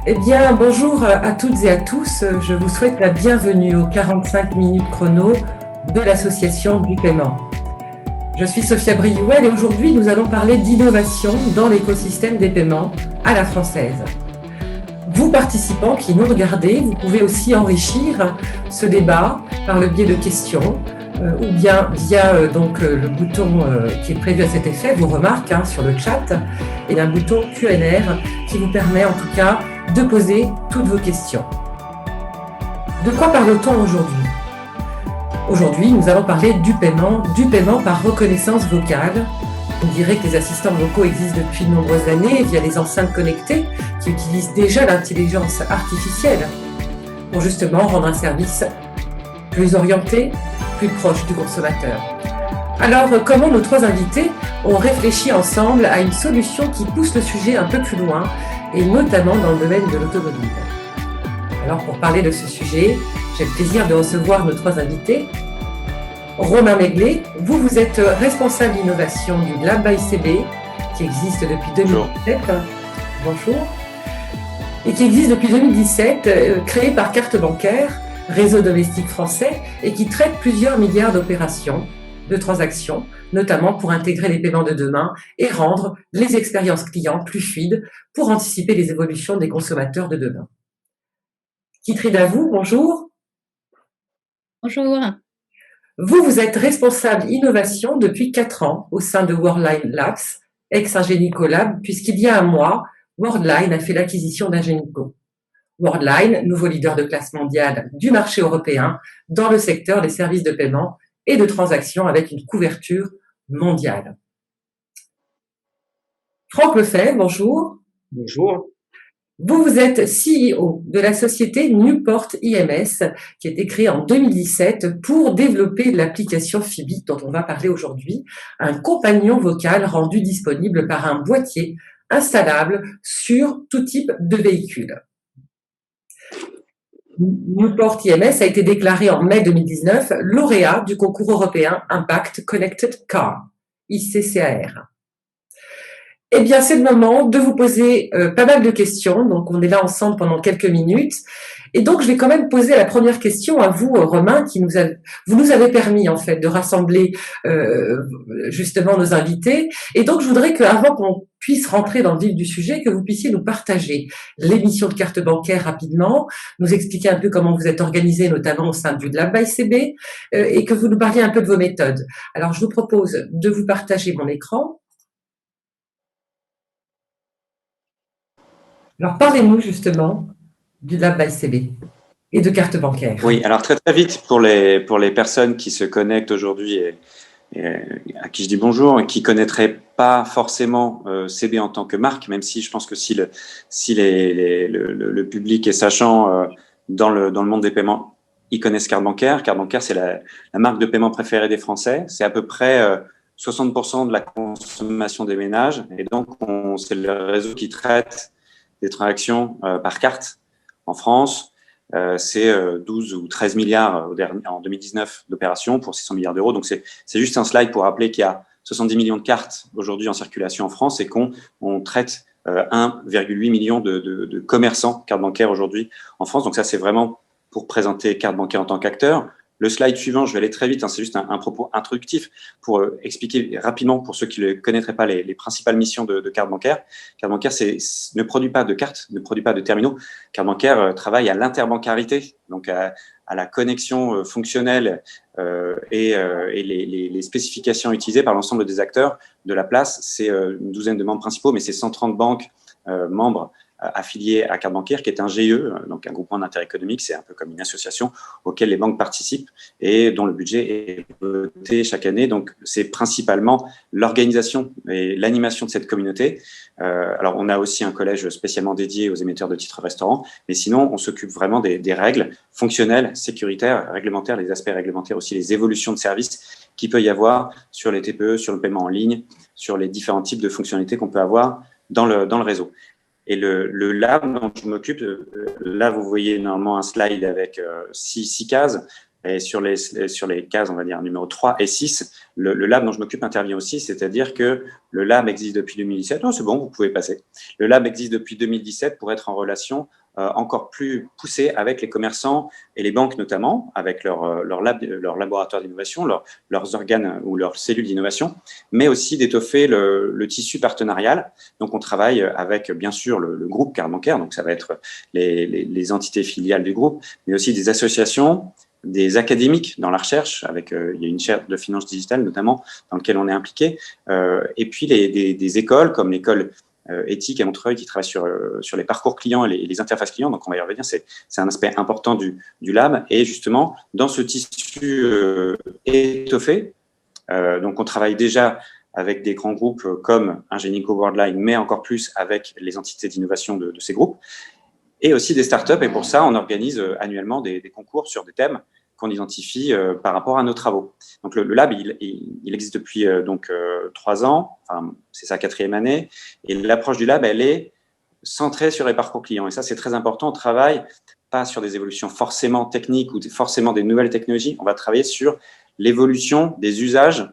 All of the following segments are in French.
Eh bien, bonjour à toutes et à tous. Je vous souhaite la bienvenue aux 45 minutes chrono de l'association du paiement. Je suis Sophia Briouel et aujourd'hui, nous allons parler d'innovation dans l'écosystème des paiements à la française. Vous, participants qui nous regardez, vous pouvez aussi enrichir ce débat par le biais de questions ou bien via le bouton qui est prévu à cet effet, vos remarques sur le chat, et d'un bouton Q&R qui vous permet en tout cas de poser toutes vos questions. De quoi parle-t-on aujourd'hui ? Aujourd'hui, nous allons parler du paiement par reconnaissance vocale. On dirait que les assistants vocaux existent depuis de nombreuses années via les enceintes connectées qui utilisent déjà l'intelligence artificielle pour justement rendre un service plus orienté, plus proche du consommateur. Alors, comment nos trois invités ont réfléchi ensemble à une solution qui pousse le sujet un peu plus loin, et notamment dans le domaine de l'automobile. Alors, pour parler de ce sujet, j'ai le plaisir de recevoir nos trois invités. Romain Maiglet, vous êtes responsable d'innovation du Lab by CB, qui existe depuis 2017. Bonjour. Et qui existe depuis 2017, créé par Carte Bancaire, réseau domestique français, et qui traite plusieurs milliards d'opérations, de transactions, notamment pour intégrer les paiements de demain et rendre les expériences clients plus fluides pour anticiper les évolutions des consommateurs de demain. Kitri Davou, bonjour. Bonjour. Vous êtes responsable innovation depuis 4 ans au sein de Worldline Labs, ex-Ingenico Lab, puisqu'il y a un mois, Worldline a fait l'acquisition d'Ingenico. Worldline, nouveau leader de classe mondiale du marché européen dans le secteur des services de paiement et de transactions avec une couverture mondiale. Franck Lefebvre, bonjour. Bonjour. Vous êtes CEO de la société Newport IMS qui a été créée en 2017 pour développer l'application Phoebe dont on va parler aujourd'hui, un compagnon vocal rendu disponible par un boîtier installable sur tout type de véhicule. Newport IMS a été déclaré en mai 2019 lauréat du concours européen Impact Connected Car, ICCAR. Eh bien, c'est le moment de vous poser pas mal de questions. Donc, on est là ensemble pendant quelques minutes. Et donc, je vais quand même poser la première question à vous, Romain, vous nous avez permis, en fait, de rassembler justement nos invités. Et donc, je voudrais qu'avant qu'on puisse rentrer dans le vif du sujet, que vous puissiez nous partager l'émission de Carte Bancaire rapidement, nous expliquer un peu comment vous êtes organisé, notamment au sein du Lab by CB, et que vous nous parliez un peu de vos méthodes. Alors, je vous propose de vous partager mon écran. Alors, parlez-nous justement du Lab by CB et de Carte Bancaire. Oui, alors très vite pour les personnes qui se connectent aujourd'hui et à qui je dis bonjour et qui ne connaîtraient pas forcément CB en tant que marque, même si je pense que si le public est sachant dans le monde des paiements, ils connaissent Carte Bancaire. Carte Bancaire, c'est la marque de paiement préférée des Français. C'est à peu près 60% de la consommation des ménages. Et donc, c'est le réseau qui traite des transactions par carte en France. C'est 12 ou 13 milliards en 2019 d'opérations pour 600 milliards d'euros. Donc, c'est juste un slide pour rappeler qu'il y a 70 millions de cartes aujourd'hui en circulation en France et qu'on traite 1,8 million de commerçants carte bancaire aujourd'hui en France. Donc, ça, c'est vraiment pour présenter Carte Bancaire en tant qu'acteur. Le slide suivant, je vais aller très vite, c'est juste un propos introductif pour expliquer rapidement, pour ceux qui ne connaîtraient pas les principales missions de Carte Bancaire. Carte Bancaire ne produit pas de cartes, ne produit pas de terminaux. Carte Bancaire travaille à l'interbancarité, donc à la connexion fonctionnelle et les spécifications utilisées par l'ensemble des acteurs de la place. C'est une douzaine de membres principaux, mais c'est 130 banques membres affilié à Carte Bancaire, qui est un GIE, donc un groupement d'intérêt économique, c'est un peu comme une association auquel les banques participent et dont le budget est voté chaque année. Donc, c'est principalement l'organisation et l'animation de cette communauté. Alors, on a aussi un collège spécialement dédié aux émetteurs de titres restaurants, mais sinon, on s'occupe vraiment des règles fonctionnelles, sécuritaires, réglementaires, les aspects réglementaires aussi, les évolutions de services qu'il peut y avoir sur les TPE, sur le paiement en ligne, sur les différents types de fonctionnalités qu'on peut avoir dans le réseau. Et le lab dont je m'occupe, là, vous voyez normalement un slide avec 6 cases. Et sur les cases, on va dire, numéro 3 et 6, le lab dont je m'occupe intervient aussi, c'est-à-dire que le lab existe depuis 2017. Non, c'est bon, vous pouvez passer. Le lab existe depuis 2017 pour être en relation encore plus poussée avec les commerçants et les banques notamment, avec leur laboratoire d'innovation, leurs organes ou leurs cellules d'innovation, mais aussi d'étoffer le tissu partenarial. Donc, on travaille avec, bien sûr, le groupe Carte Bancaire, donc ça va être les entités filiales du groupe, mais aussi des associations, des académiques dans la recherche, avec il y a une chaire de finance digitale notamment dans laquelle on est impliqué, et puis des écoles comme l'école éthique à Montreuil qui travaille sur les parcours clients et les interfaces clients, donc on va y revenir, c'est un aspect important du lab, et justement dans ce tissu étoffé, donc on travaille déjà avec des grands groupes comme Ingenico Worldline, mais encore plus avec les entités d'innovation de ces groupes, et aussi des startups. Et pour ça, on organise annuellement des concours sur des thèmes qu'on identifie par rapport à nos travaux. Donc, le lab, il existe depuis 3 ans, enfin, c'est sa 4e année, et l'approche du lab, elle est centrée sur les parcours clients. Et ça, c'est très important. On travaille pas sur des évolutions forcément techniques ou forcément des nouvelles technologies. On va travailler sur l'évolution des usages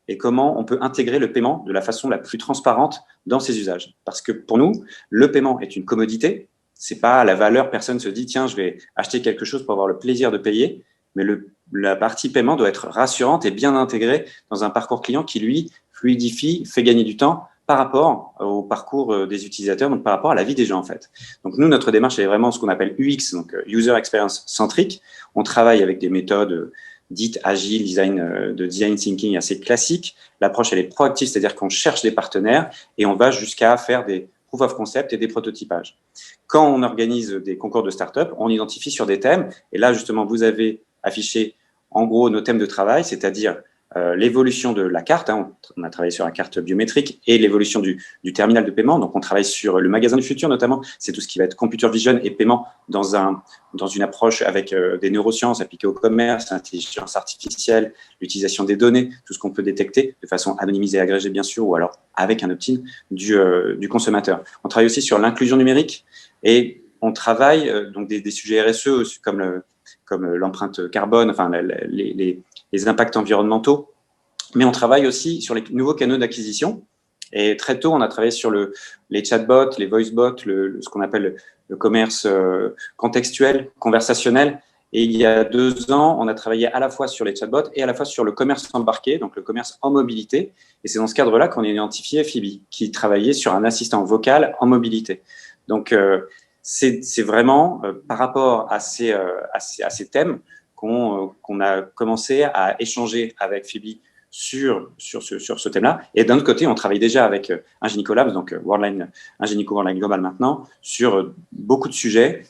et comment on peut intégrer le paiement de la façon la plus transparente dans ces usages. Parce que pour nous, le paiement est une commodité. C'est pas la valeur, personne se dit, tiens, je vais acheter quelque chose pour avoir le plaisir de payer, mais la partie paiement doit être rassurante et bien intégrée dans un parcours client qui, lui, fluidifie, fait gagner du temps par rapport au parcours des utilisateurs, donc par rapport à la vie des gens, en fait. Donc, nous, notre démarche est vraiment ce qu'on appelle UX, donc User Experience centrique. On travaille avec des méthodes dites agiles, design thinking assez classiques. L'approche, elle est proactive, c'est-à-dire qu'on cherche des partenaires et on va jusqu'à faire des proof of concept et des prototypages. Quand on organise des concours de start-up, on identifie sur des thèmes. Et là, justement, vous avez affiché en gros nos thèmes de travail, c'est-à-dire l'évolution de la carte. On a travaillé sur la carte biométrique et l'évolution du terminal de paiement. Donc, on travaille sur le magasin du futur notamment. C'est tout ce qui va être computer vision et paiement dans une approche avec des neurosciences appliquées au commerce, l'intelligence artificielle, l'utilisation des données, tout ce qu'on peut détecter de façon anonymisée et agrégée, bien sûr, ou alors avec un opt-in du consommateur. On travaille aussi sur l'inclusion numérique et on travaille donc des sujets RSE comme l'empreinte carbone, enfin les impacts environnementaux, mais on travaille aussi sur les nouveaux canaux d'acquisition. Et très tôt, on a travaillé sur les chatbots, les voicebots, ce qu'on appelle le commerce contextuel, conversationnel. Et il y a 2 ans, on a travaillé à la fois sur les chatbots et à la fois sur le commerce embarqué, donc le commerce en mobilité. Et c'est dans ce cadre-là qu'on a identifié Phoebe, qui travaillait sur un assistant vocal en mobilité. Donc, c'est vraiment par rapport à ces thèmes qu'on a commencé à échanger avec Phoebe sur ce thème-là. Et d'un autre côté, on travaille déjà avec Ingenico Labs, donc Ingenico Worldline Global maintenant, sur beaucoup de sujets,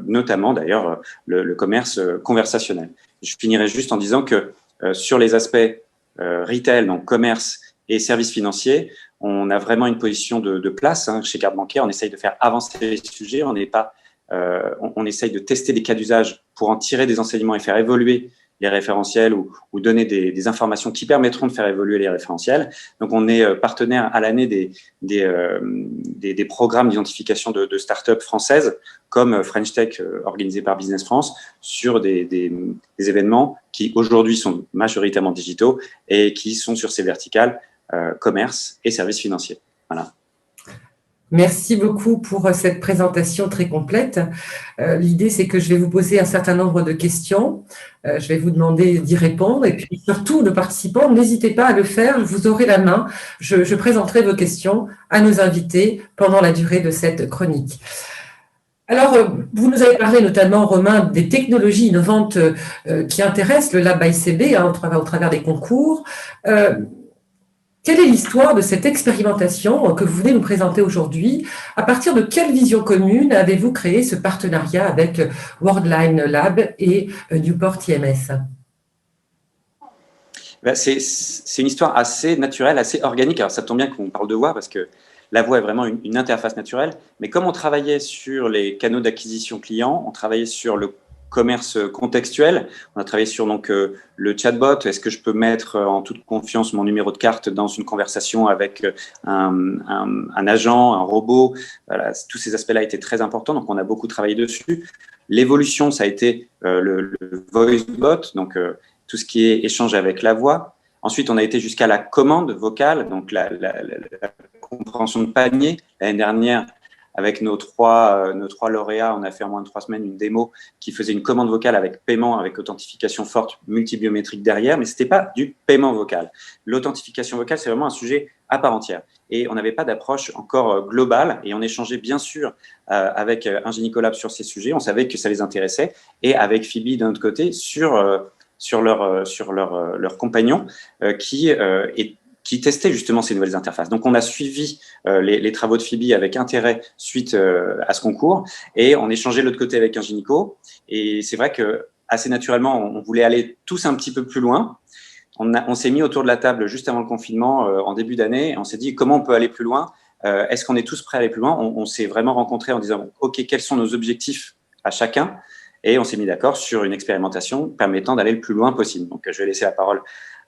notamment d'ailleurs le commerce conversationnel. Je finirai juste en disant que sur les aspects retail, donc commerce et services financiers, on a vraiment une position de place chez Carte Bancaire. On essaye de faire avancer les sujets. On essaye de tester des cas d'usage pour en tirer des enseignements et faire évoluer les référentiels ou donner des informations qui permettront de faire évoluer les référentiels. Donc, on est partenaire à l'année des programmes d'identification de start-up françaises comme French Tech organisé par Business France sur des événements qui aujourd'hui sont majoritairement digitaux et qui sont sur ces verticales commerce et services financiers. Voilà. Merci beaucoup pour cette présentation très complète. L'idée, c'est que je vais vous poser un certain nombre de questions. Je vais vous demander d'y répondre. Et puis surtout, nos participants, n'hésitez pas à le faire. Vous aurez la main. Je présenterai vos questions à nos invités pendant la durée de cette chronique. Alors, vous nous avez parlé notamment, Romain, des technologies innovantes qui intéressent le Lab ICB au travers des concours. Quelle est l'histoire de cette expérimentation que vous venez nous présenter aujourd'hui? À partir de quelle vision commune avez-vous créé ce partenariat avec Worldline Lab et Newport IMS? C'est une histoire assez naturelle, assez organique. Alors, ça tombe bien qu'on parle de voix parce que la voix est vraiment une interface naturelle. Mais comme on travaillait sur les canaux d'acquisition client, on travaillait sur le commerce contextuel. On a travaillé sur le chatbot. Est-ce que je peux mettre en toute confiance mon numéro de carte dans une conversation avec un agent, un robot? Voilà, tous ces aspects-là étaient très importants. Donc, on a beaucoup travaillé dessus. L'évolution, ça a été le voice bot, donc tout ce qui est échange avec la voix. Ensuite, on a été jusqu'à la commande vocale, donc la compréhension de panier. L'année dernière, avec nos trois lauréats, on a fait en moins de 3 semaines une démo qui faisait une commande vocale avec paiement, avec authentification forte, multibiométrique derrière, mais ce n'était pas du paiement vocal. L'authentification vocale, c'est vraiment un sujet à part entière. Et on n'avait pas d'approche encore globale, et on échangeait bien sûr avec Ingenico sur ces sujets. On savait que ça les intéressait, et avec Phoebe d'un autre côté sur leurs compagnons qui testaient justement ces nouvelles interfaces. Donc, on a suivi les travaux de Phoebe avec intérêt suite à ce concours, et on échangeait de l'autre côté avec Ingenico. Et c'est vrai que assez naturellement, on voulait aller tous un petit peu plus loin. On s'est mis autour de la table juste avant le confinement, en début d'année, et on s'est dit comment on peut aller plus loin. Est-ce qu'on est tous prêts à aller plus loin? On s'est vraiment rencontrés en disant OK, quels sont nos objectifs à chacun? Et on s'est mis d'accord sur une expérimentation permettant d'aller le plus loin possible. Donc, je vais laisser la parole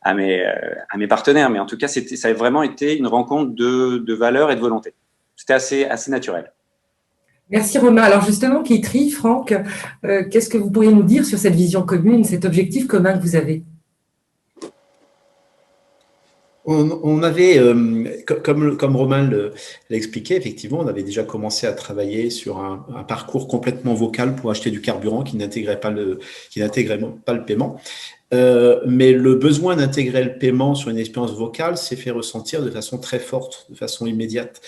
à mes partenaires, mais en tout cas, ça a vraiment été une rencontre de valeurs et de volonté. C'était assez naturel. Merci Romain. Alors justement, Kitri, Franck, qu'est-ce que vous pourriez nous dire sur cette vision commune, cet objectif commun que vous avez? On avait, comme Romain l'a expliqué, effectivement, on avait déjà commencé à travailler sur un parcours complètement vocal pour acheter du carburant qui n'intégrait pas le paiement. Mais le besoin d'intégrer le paiement sur une expérience vocale s'est fait ressentir de façon très forte, de façon immédiate.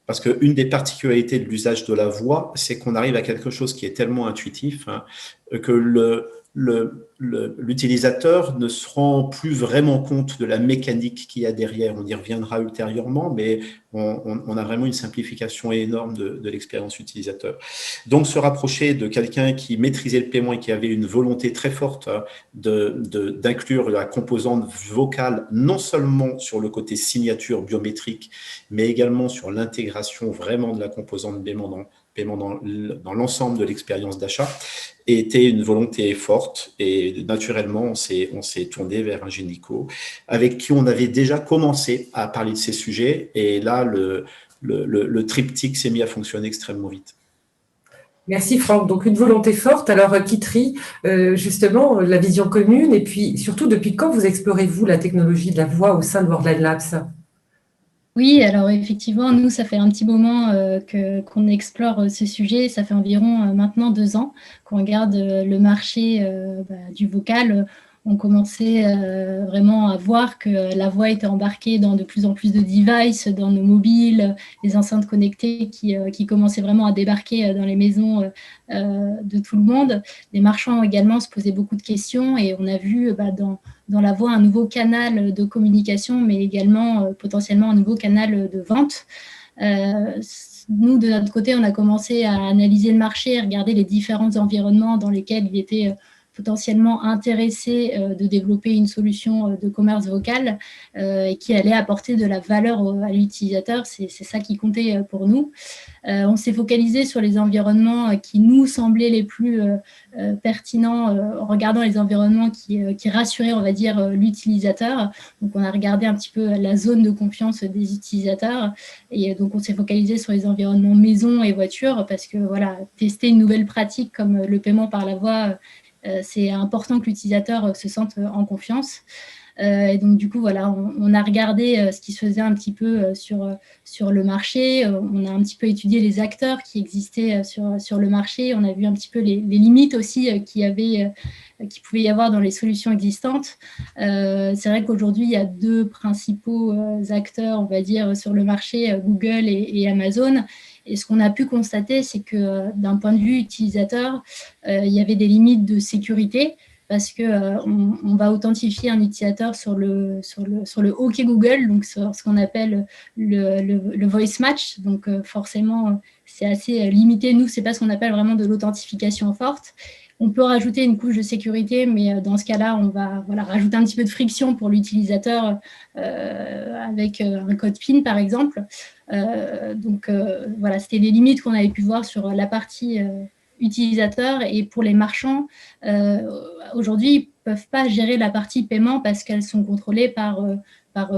Parce qu'une des particularités de l'usage de la voix, c'est qu'on arrive à quelque chose qui est tellement intuitif que l'utilisateur ne se rend plus vraiment compte de la mécanique qu'il y a derrière. On y reviendra ultérieurement, mais on a vraiment une simplification énorme de l'expérience utilisateur. Donc, se rapprocher de quelqu'un qui maîtrisait le paiement et qui avait une volonté très forte d'inclure la composante vocale, non seulement sur le côté signature biométrique, mais également sur l'intégration vraiment de la composante paiement dans l'ensemble de l'expérience d'achat, était une volonté forte, et naturellement on s'est tourné vers Ingenico, avec qui on avait déjà commencé à parler de ces sujets, et là le triptyque s'est mis à fonctionner extrêmement vite. Merci Franck. Donc une volonté forte. Alors Kitri, justement, la vision commune, et puis surtout, depuis quand vous explorez-vous la technologie de la voix au sein de Worldline Labs? Oui, alors effectivement, nous, ça fait un petit moment qu'on explore ce sujet. Ça fait environ maintenant 2 ans qu'on regarde le marché du vocal. On commençait vraiment à voir que la voix était embarquée dans de plus en plus de devices, dans nos mobiles, les enceintes connectées qui commençaient vraiment à débarquer dans les maisons de tout le monde. Les marchands également se posaient beaucoup de questions, et on a vu dans la voix un nouveau canal de communication, mais également potentiellement un nouveau canal de vente. Nous, de notre côté, on a commencé à analyser le marché, à regarder les différents environnements dans lesquels il était potentiellement intéressé de développer une solution de commerce vocal et qui allait apporter de la valeur à l'utilisateur. C'est ça qui comptait pour nous. On s'est focalisé sur les environnements qui nous semblaient les plus pertinents en regardant les environnements qui rassuraient, on va dire, l'utilisateur. Donc, on a regardé un petit peu la zone de confiance des utilisateurs, et donc on s'est focalisé sur les environnements maison et voiture, parce que voilà, tester une nouvelle pratique comme le paiement par la voix, c'est important que l'utilisateur se sente en confiance. Et donc, du coup, voilà, on a regardé ce qui se faisait un petit peu sur le marché. On a un petit peu étudié les acteurs qui existaient sur le marché. On a vu un petit peu les limites aussi qu'il pouvait y avoir dans les solutions existantes. C'est vrai qu'aujourd'hui, il y a 2 principaux acteurs, on va dire, sur le marché, Google et Amazon. Et ce qu'on a pu constater, c'est que d'un point de vue utilisateur, il y avait des limites de sécurité, parce qu'on va authentifier un utilisateur sur le OK Google, donc sur ce qu'on appelle le voice match. Donc forcément, c'est assez limité. Nous, ce n'est pas ce qu'on appelle vraiment de l'authentification forte. On peut rajouter une couche de sécurité, mais dans ce cas-là, on va rajouter un petit peu de friction pour l'utilisateur avec un code PIN, par exemple. Donc, voilà, c'était les limites qu'on avait pu voir sur la partie utilisateurs. Et pour les marchands, aujourd'hui, ils ne peuvent pas gérer la partie paiement parce qu'elles sont contrôlées par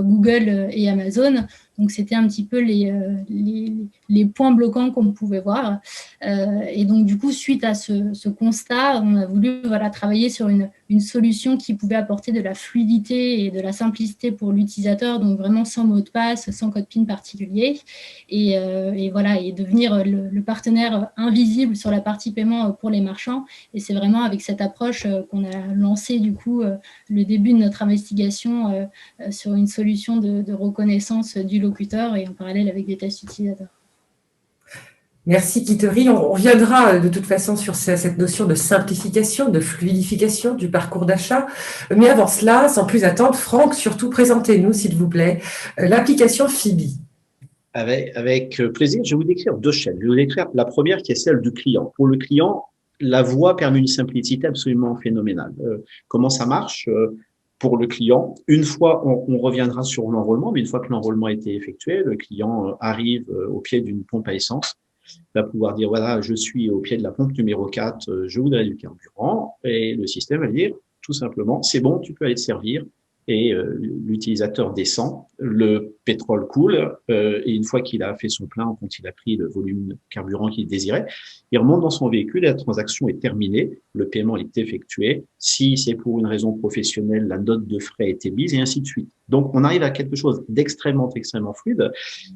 Google et Amazon. Donc, c'était un petit peu les points bloquants qu'on pouvait voir. Et donc, du coup, suite à ce constat, on a voulu travailler sur une solution qui pouvait apporter de la fluidité et de la simplicité pour l'utilisateur, donc vraiment sans mot de passe, sans code PIN particulier, et devenir le partenaire invisible sur la partie paiement pour les marchands. Et c'est vraiment avec cette approche qu'on a lancé du coup le début de notre investigation sur une solution de reconnaissance du locuteur et en parallèle avec des tests utilisateurs. Merci Kiteri. On reviendra de toute façon sur cette notion de simplification, de fluidification du parcours d'achat. Mais avant cela, sans plus attendre, Franck, surtout présentez-nous, s'il vous plaît, l'application Phoebe. Avec plaisir, je vais vous décrire deux chaînes. Je vais vous décrire la première qui est celle du client. Pour le client, la voix permet une simplicité absolument phénoménale. Comment ça marche pour le client? Une fois, on reviendra sur l'enrôlement, mais une fois que l'enrôlement a été effectué, le client arrive au pied d'une pompe à essence, va pouvoir dire, voilà, je suis au pied de la pompe numéro 4, je voudrais du carburant, et le système va dire, tout simplement, c'est bon, tu peux aller te servir, et l'utilisateur descend, le pétrole coule, et une fois qu'il a fait son plein, quand il a pris le volume de carburant qu'il désirait, il remonte dans son véhicule et la transaction est terminée, le paiement est effectué. Si c'est pour une raison professionnelle, la note de frais est émise, et ainsi de suite. Donc, on arrive à quelque chose extrêmement fluide,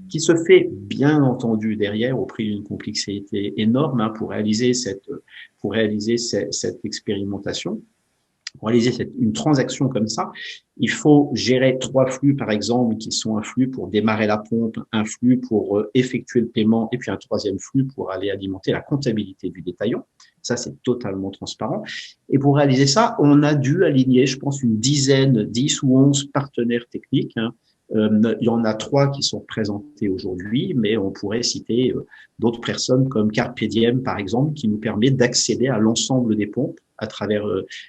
qui se fait bien entendu derrière au prix d'une complexité énorme pour réaliser cette expérimentation. Pour réaliser une transaction comme ça, il faut gérer 3 flux, par exemple, qui sont un flux pour démarrer la pompe, un flux pour effectuer le paiement, et puis un 3e flux pour aller alimenter la comptabilité du détaillant. Ça, c'est totalement transparent. Et pour réaliser ça, on a dû aligner, je pense, une dizaine, 10 ou 11 partenaires techniques. Il y en a 3 qui sont présentés aujourd'hui, mais on pourrait citer d'autres personnes comme Carpe Diem, par exemple, qui nous permet d'accéder à l'ensemble des pompes à travers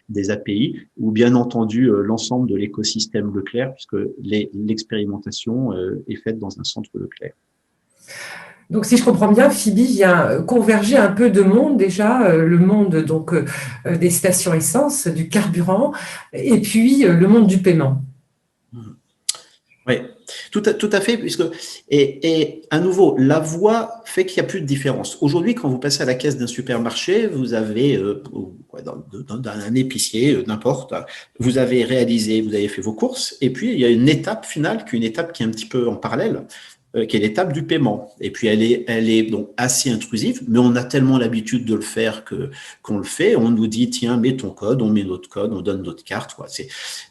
des API, ou bien entendu l'ensemble de l'écosystème Leclerc, puisque l'expérimentation est faite dans un centre Leclerc. Donc, si je comprends bien, Phoebe vient converger un peu de monde déjà, le monde donc des stations essence, du carburant, et puis le monde du paiement. Oui, tout à fait, puisque et à nouveau, la voix fait qu'il n'y a plus de différence. Aujourd'hui, quand vous passez à la caisse d'un supermarché, vous avez d'un épicier, n'importe, vous avez fait vos courses, et puis il y a une étape finale, qui est un petit peu en parallèle, qui est l'étape du paiement. Et puis elle est donc assez intrusive, mais on a tellement l'habitude de le faire qu'on le fait. On nous dit tiens, mets ton code, on met notre code, on donne notre carte, quoi.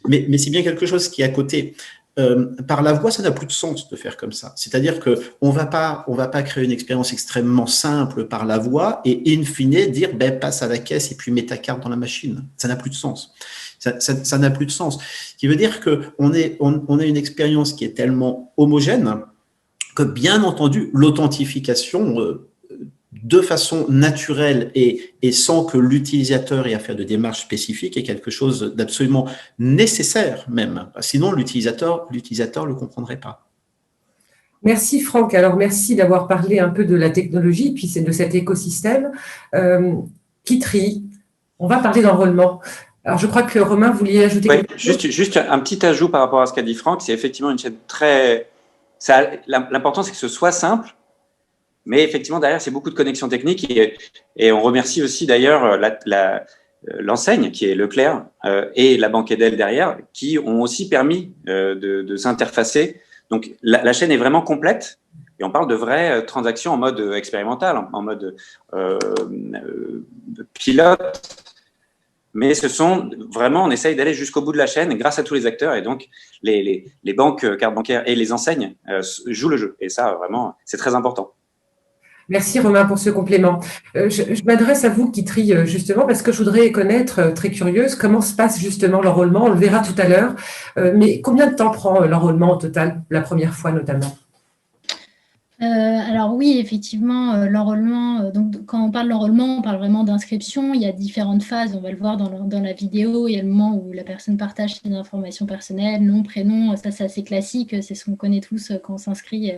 Mais c'est bien quelque chose qui est à côté. Par la voix, ça n'a plus de sens de faire comme ça. C'est-à-dire que on va pas créer une expérience extrêmement simple par la voix et in fine dire passe à la caisse et puis mets ta carte dans la machine. Ça n'a plus de sens. Ça n'a plus de sens. Ce qui veut dire que on a une expérience qui est tellement homogène que bien entendu l'authentification de façon naturelle et sans que l'utilisateur ait à faire de démarches spécifiques est quelque chose d'absolument nécessaire même. Sinon, l'utilisateur le comprendrait pas. Merci Franck. Alors, merci d'avoir parlé un peu de la technologie, puis de cet écosystème. Kiteri, on va parler d'enrôlement. Alors, je crois que Romain, vous vouliez ajouter quelque chose ? Juste un petit ajout par rapport à ce qu'a dit Franck. C'est effectivement une chaîne l'important, c'est que ce soit simple. Mais effectivement, derrière, c'est beaucoup de connexions techniques et on remercie aussi d'ailleurs l'enseigne qui est Leclerc et la banque Edel derrière qui ont aussi permis de s'interfacer. Donc, la chaîne est vraiment complète et on parle de vraies transactions en mode expérimental, en mode pilote. Mais on essaye d'aller jusqu'au bout de la chaîne grâce à tous les acteurs et donc les banques, cartes bancaires et les enseignes jouent le jeu. Et ça, vraiment, c'est très important. Merci Romain pour ce complément. Je m'adresse à vous, Kiteri, justement, parce que je voudrais connaître, très curieuse, comment se passe justement l'enrôlement. On le verra tout à l'heure. Mais combien de temps prend l'enrôlement au total, la première fois notamment ? Alors oui, effectivement, l'enrôlement, donc quand on parle d'enrôlement, on parle vraiment d'inscription. Il y a différentes phases, on va le voir dans la vidéo. Il y a le moment où la personne partage ses informations personnelles, nom, prénom, ça c'est assez classique, c'est ce qu'on connaît tous quand on s'inscrit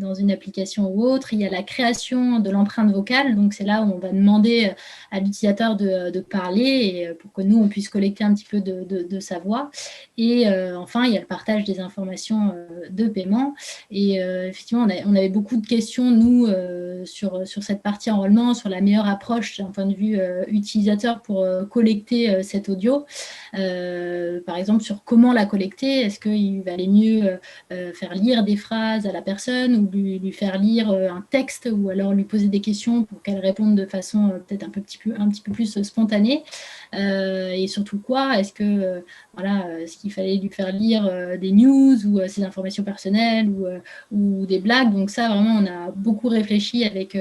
dans une application ou autre. Il y a la création de l'empreinte vocale, donc c'est là où on va demander à l'utilisateur de parler et pour que nous, on puisse collecter un petit peu de sa voix. Et enfin, il y a le partage des informations de paiement. Et effectivement, on avait beaucoup de questions, nous, sur cette partie enrôlement, sur la meilleure approche d'un point de vue utilisateur pour collecter cet audio. Par exemple, sur comment la collecter. Est-ce qu'il valait mieux faire lire des phrases à la personne ou lui faire lire un texte ou alors lui poser des questions pour qu'elle réponde de façon peut-être un petit peu plus spontanée. Et surtout quoi, est-ce que est-ce qu'il fallait lui faire lire des news ou ses informations personnelles ou des blagues. Donc ça, vraiment, on a beaucoup réfléchi avec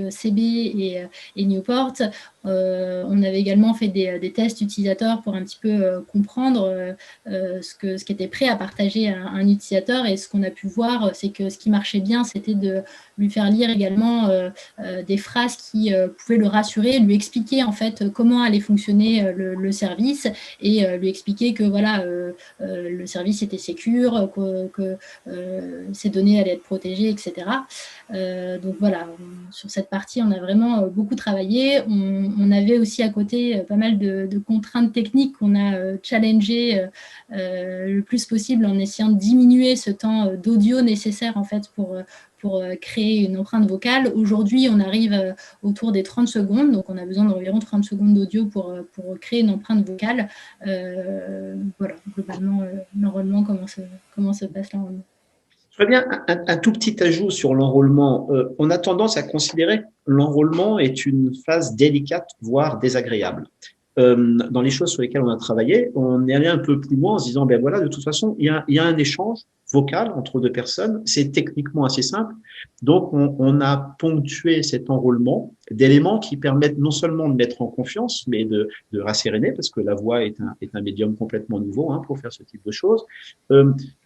CB et Newport. On avait également fait des tests utilisateurs pour un petit peu comprendre ce qui était prêt à partager un utilisateur. Et ce qu'on a pu voir, c'est que ce qui marchait bien, c'était de lui faire lire également des phrases qui pouvaient le rassurer, lui expliquer en fait comment allait fonctionner le service et lui expliquer que le service était sécure, que ses données allaient être protégées, etc. Donc voilà, sur cette partie, on a vraiment beaucoup travaillé. On avait aussi à côté pas mal de contraintes techniques qu'on a challengées le plus possible en essayant de diminuer ce temps d'audio nécessaire en fait pour créer une empreinte vocale. Aujourd'hui, on arrive autour des 30 secondes, donc on a besoin d'environ 30 secondes d'audio pour créer une empreinte vocale. Voilà, globalement, l'enrôlement, comment se passe l'enrôlement. Je ferais bien un tout petit ajout sur l'enrôlement. On a tendance à considérer que l'enrôlement est une phase délicate, voire désagréable. Dans les choses sur lesquelles on a travaillé, on est allé un peu plus loin en se disant, ben voilà, de toute façon, il y a un échange vocal entre deux personnes. C'est techniquement assez simple. Donc, on a ponctué cet enrôlement d'éléments qui permettent non seulement de mettre en confiance, mais de rasséréner, parce que la voix est un médium complètement nouveau pour faire ce type de choses.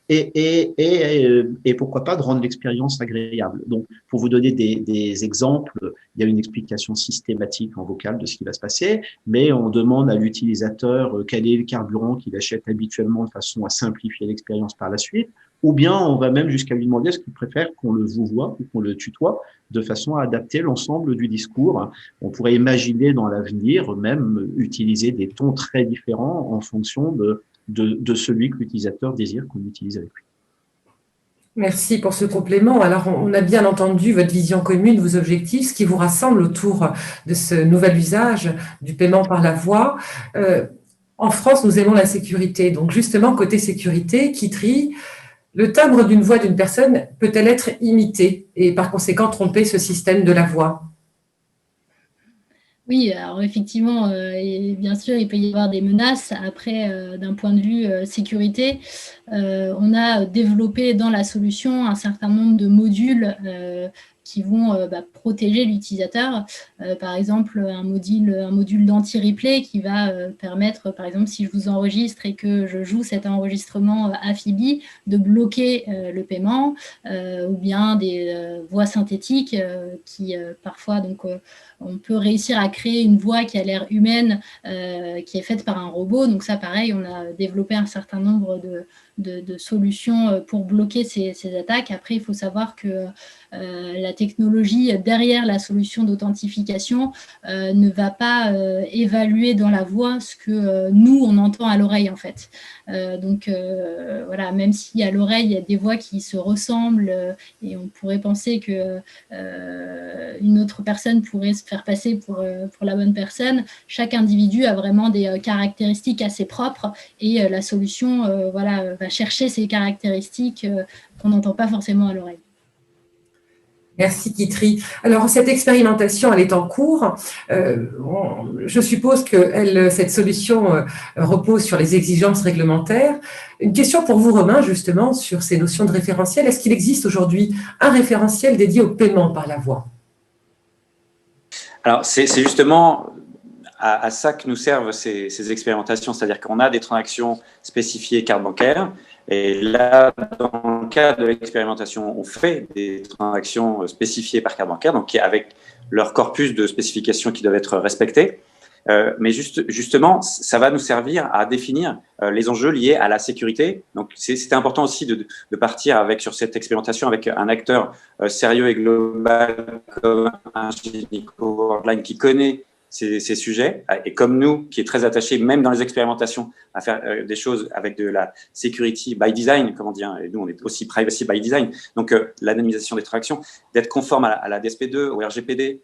Et pourquoi pas de rendre l'expérience agréable. Donc, pour vous donner des exemples, il y a une explication systématique en vocal de ce qui va se passer, mais on demande à l'utilisateur quel est le carburant qu'il achète habituellement de façon à simplifier l'expérience par la suite, ou bien on va même jusqu'à lui demander ce qu'il préfère qu'on le vouvoie ou qu'on le tutoie, de façon à adapter l'ensemble du discours. On pourrait imaginer dans l'avenir même utiliser des tons très différents en fonction de celui que l'utilisateur désire qu'on utilise avec lui. Merci pour ce complément. Alors, on a bien entendu votre vision commune, vos objectifs, ce qui vous rassemble autour de ce nouvel usage du paiement par la voix. En France, nous aimons la sécurité. Donc, justement, côté sécurité, Kitri, le timbre d'une voix d'une personne peut-elle être imitée et par conséquent tromper ce système de la voix ? Oui, alors effectivement, et bien sûr, il peut y avoir des menaces. Après, d'un point de vue sécurité, on a développé dans la solution un certain nombre de modules qui vont protéger l'utilisateur. Par exemple, un module d'anti-replay qui va permettre, par exemple, si je vous enregistre et que je joue cet enregistrement Afibi, de bloquer le paiement, ou bien des voix synthétiques qui parfois, donc, on peut réussir à créer une voix qui a l'air humaine, qui est faite par un robot. Donc ça, pareil, on a développé un certain nombre de solutions pour bloquer ces attaques. Après, il faut savoir que la technologie derrière la solution d'authentification ne va pas évaluer dans la voix ce que nous, on entend à l'oreille, en fait. Donc, voilà, même si à l'oreille, il y a des voix qui se ressemblent et on pourrait penser que une autre personne pourrait se faire passer pour la bonne personne, chaque individu a vraiment des caractéristiques assez propres et la solution va chercher ces caractéristiques qu'on n'entend pas forcément à l'oreille. Merci Kitri. Alors, cette expérimentation, elle est en cours. Je suppose que cette solution repose sur les exigences réglementaires. Une question pour vous, Romain, justement, sur ces notions de référentiel. Est-ce qu'il existe aujourd'hui un référentiel dédié au paiement par la voix ? Alors, c'est justement à ça que nous servent ces expérimentations, c'est-à-dire qu'on a des transactions spécifiées carte bancaire, et là, dans le cas de l'expérimentation, on fait des transactions spécifiées par carte bancaire, donc avec leur corpus de spécifications qui doivent être respectés. Mais justement, ça va nous servir à définir les enjeux liés à la sécurité. Donc, c'était important aussi de partir sur cette expérimentation avec un acteur sérieux et global comme un Ingenico Worldline qui connaît ces sujets, et comme nous, qui est très attaché, même dans les expérimentations, à faire des choses avec de la security by design, comme on dit, et nous, on est aussi privacy by design, donc l'anonymisation des transactions, d'être conforme à la DSP2, au RGPD,